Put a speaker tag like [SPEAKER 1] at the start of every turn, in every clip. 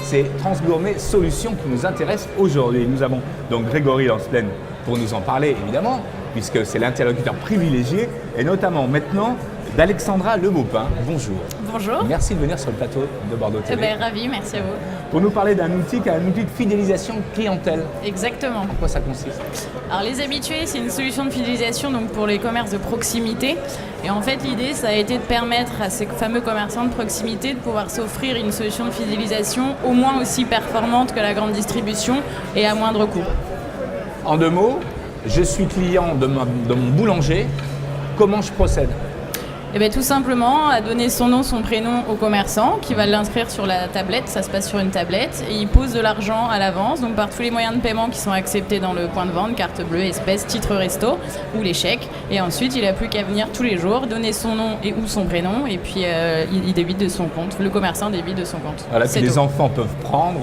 [SPEAKER 1] c'est Transgourmet Solutions qui nous intéresse aujourd'hui. Nous avons donc Grégory Lansplen pour nous en parler évidemment, puisque c'est l'interlocuteur privilégié, et notamment maintenant d'Alexandra Lebaupin. Bonjour.
[SPEAKER 2] Bonjour.
[SPEAKER 1] Merci de venir sur le plateau de Bordeaux TV.
[SPEAKER 2] Ravi, merci à vous.
[SPEAKER 1] Pour nous parler d'un outil qui est un outil de fidélisation clientèle.
[SPEAKER 2] Exactement.
[SPEAKER 1] En quoi ça consiste?
[SPEAKER 2] Alors les habitués, c'est une solution de fidélisation donc pour les commerces de proximité. Et en fait, l'idée, ça a été de permettre à ces fameux commerçants de proximité de pouvoir s'offrir une solution de fidélisation au moins aussi performante que la grande distribution et à moindre coût.
[SPEAKER 1] En deux mots, je suis client de mon boulanger, comment je procède?
[SPEAKER 2] Et bien tout simplement à donner son nom, son prénom au commerçant qui va l'inscrire sur la tablette, ça se passe sur une tablette, et il pose de l'argent à l'avance, donc par tous les moyens de paiement qui sont acceptés dans le point de vente, carte bleue, espèce, titre resto ou les chèques, et ensuite il n'a plus qu'à venir tous les jours, donner son nom et ou son prénom, et puis il débite de son compte, le commerçant débite de son compte.
[SPEAKER 1] Voilà, puis les enfants peuvent prendre.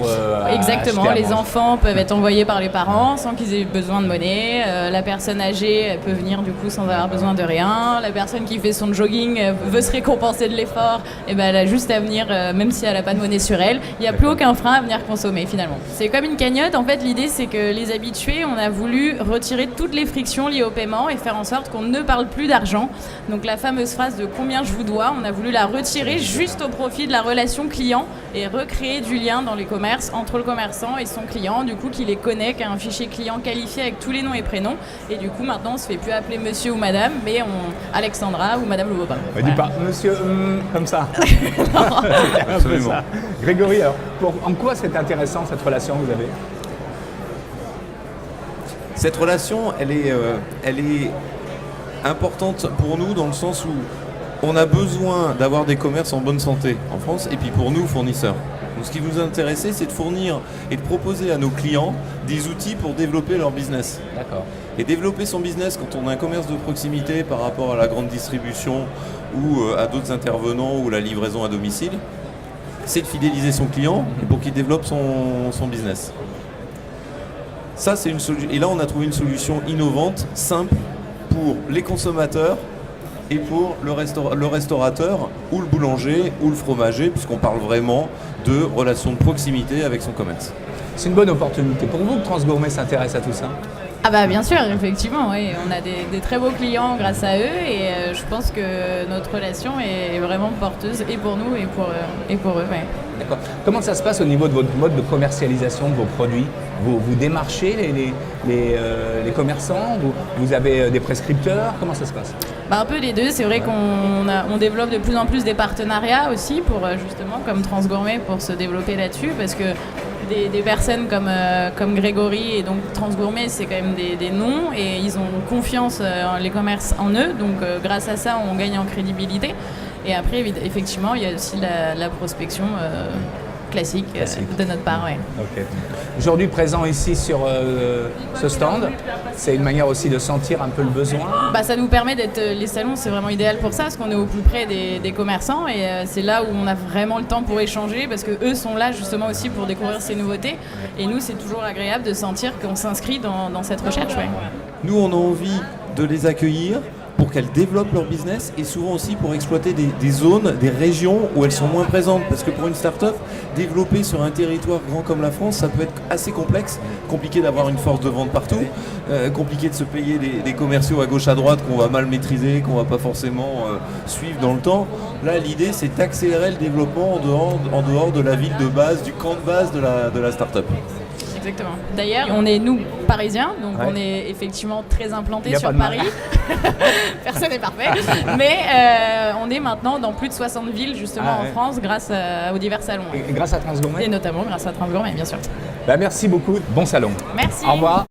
[SPEAKER 2] Exactement, les enfants peuvent être envoyés par les parents sans qu'ils aient besoin de monnaie, la personne âgée elle peut venir du coup sans avoir besoin de rien, la personne qui fait son jogging veut se récompenser de l'effort, et ben elle a juste à venir, même si elle n'a pas de monnaie sur elle, il n'y a plus aucun frein à venir consommer finalement. C'est comme une cagnotte, en fait l'idée c'est que les habitués, on a voulu retirer toutes les frictions liées au paiement et faire en sorte qu'on ne parle plus d'argent. Donc la fameuse phrase de combien je vous dois, on a voulu la retirer juste au profit de la relation client et recréer du lien dans les commerces entre le commerçant et son client, du coup qui les connaît, qui a un fichier client qualifié avec tous les noms et prénoms, et du coup maintenant on se fait plus appeler monsieur ou madame, mais Alexandra ou madame Lebaupin.
[SPEAKER 1] Ne dis pas monsieur comme ça.
[SPEAKER 3] Absolument.
[SPEAKER 1] Ça. Grégory, alors en quoi c'est intéressant cette relation que vous avez?
[SPEAKER 3] Cette relation, elle est importante pour nous dans le sens où on a besoin d'avoir des commerces en bonne santé en France, et puis pour nous, fournisseurs. Donc ce qui nous intéressait, c'est de fournir et de proposer à nos clients des outils pour développer leur business.
[SPEAKER 1] D'accord.
[SPEAKER 3] Et développer son business quand on a un commerce de proximité par rapport à la grande distribution ou à d'autres intervenants ou la livraison à domicile, c'est de fidéliser son client et pour qu'il développe son business. Ça, c'est une solution. Et là, on a trouvé une solution innovante, simple, pour les consommateurs et pour le restaurateur ou le boulanger ou le fromager, puisqu'on parle vraiment de relations de proximité avec son commerce.
[SPEAKER 1] C'est une bonne opportunité pour vous que Transgourmet s'intéresse à tout ça?
[SPEAKER 2] Ah bah bien sûr, effectivement, oui. On a des très beaux clients grâce à eux, et je pense que notre relation est vraiment porteuse et pour nous et pour eux. Ouais.
[SPEAKER 1] D'accord. Comment ça se passe au niveau de votre mode de commercialisation de vos produits? Vous démarchez les commerçants? Vous avez des prescripteurs? Comment ça se passe?
[SPEAKER 2] Un peu les deux. C'est vrai qu'on développe de plus en plus des partenariats aussi pour justement comme Transgourmet pour se développer là-dessus, parce que des personnes comme Grégory et donc Transgourmet, c'est quand même des noms et ils ont confiance les commerces en eux, donc grâce à ça on gagne en crédibilité. Et après effectivement il y a aussi la prospection classique. De notre part. Ouais.
[SPEAKER 1] Okay. Aujourd'hui présent ici sur ce stand, c'est une manière aussi de sentir un peu le besoin.
[SPEAKER 2] Ça nous permet d'être, les salons c'est vraiment idéal pour ça, parce qu'on est au plus près des commerçants, et c'est là où on a vraiment le temps pour échanger, parce que eux sont là justement aussi pour découvrir ces nouveautés, et nous c'est toujours agréable de sentir qu'on s'inscrit dans cette recherche. Ouais.
[SPEAKER 3] Nous, on a envie de les accueillir pour qu'elles développent leur business, et souvent aussi pour exploiter des zones, des régions où elles sont moins présentes. Parce que pour une start-up, développer sur un territoire grand comme la France, ça peut être assez complexe, compliqué d'avoir une force de vente partout, compliqué de se payer des commerciaux à gauche à droite qu'on va mal maîtriser, qu'on va pas forcément suivre dans le temps. Là, l'idée, c'est d'accélérer le développement en dehors de la ville de base, du camp de base de la start-up.
[SPEAKER 2] Exactement. D'ailleurs, on est nous parisiens, donc on est effectivement très implantés sur Paris. Personne n'est parfait. Mais on est maintenant dans plus de 60 villes justement en France grâce aux divers salons.
[SPEAKER 1] Et grâce à Transgourmet?
[SPEAKER 2] Et notamment grâce à Transgourmet, bien sûr.
[SPEAKER 1] Merci beaucoup. Bon salon.
[SPEAKER 2] Merci.
[SPEAKER 1] Au revoir.